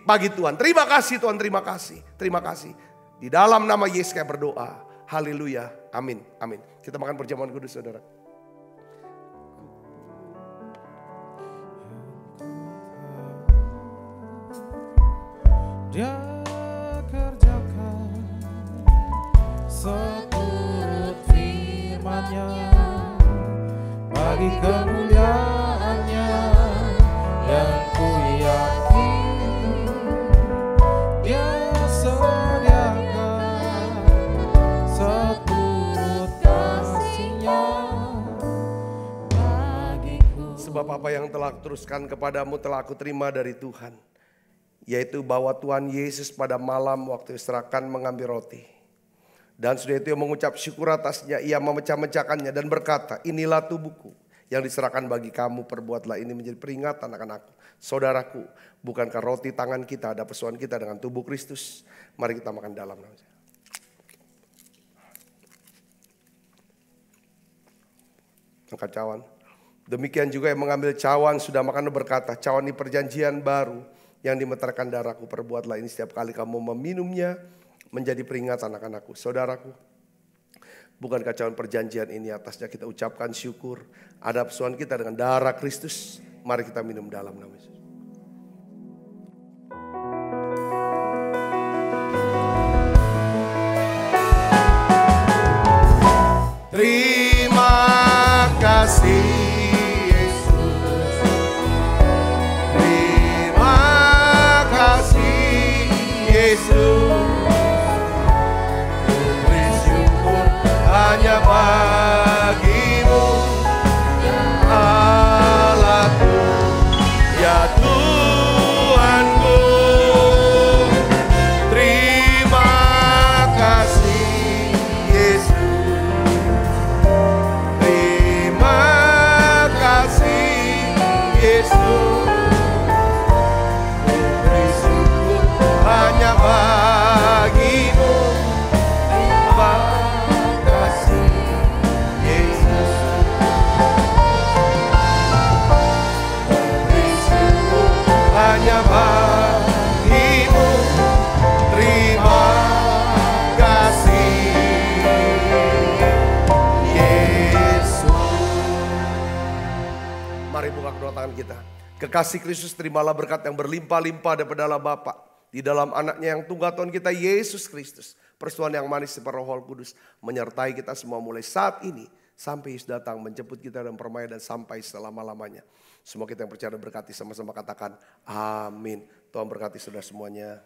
bagi Tuhan. Terima kasih Tuhan, terima kasih. Terima kasih. Di dalam nama Yesus kami berdoa. Haleluya. Amin. Amin. Kita makan perjamuan kudus saudara. Dia kerjakan seturut firman-Nya bagi kemuliaan-Nya yang ku yakin. Dia sediakan seturut kasih-Nya bagiku. Sebab apa yang telah aku teruskan kepadamu telah aku terima dari Tuhan. Yaitu bahwa Tuhan Yesus pada malam waktu diserahkan mengambil roti. Dan sudah itu ia mengucap syukur atasnya, ia memecah-mecahkannya dan berkata, inilah tubuhku yang diserahkan bagi kamu, perbuatlah ini menjadi peringatan akan aku. Saudaraku, bukankah roti tangan kita ada persoalan kita dengan tubuh Kristus? Mari kita makan dalam namanya. Angkat cawan. Demikian juga yang mengambil cawan sudah makan dan berkata, cawan ini perjanjian baru yang dimeterkan darahku, perbuatlah ini setiap kali kamu meminumnya menjadi peringatan akan aku. Saudaraku, bukankah cawan perjanjian ini atasnya kita ucapkan syukur, ada persoalan kita dengan darah Kristus. Mari kita minum dalam nama Yesus. Terima kasih bersyukur hanya bagimu, Allahku, ya Tuhanku. Terima kasih Yesus, terima kasih Yesus. Bersyukur hanya bagimu. Kita. Kekasih Kristus, terimalah berkat yang berlimpah-limpah daripada Allah Bapa di dalam anaknya yang tunggal Tuhan kita Yesus Kristus. Persetujuan yang manis dari Roh Kudus menyertai kita semua mulai saat ini sampai Yesus datang menjemput kita dan permainan dan sampai selama-lamanya. Semua kita yang percaya dan berkati sama-sama katakan amin. Tuhan berkati saudara semuanya.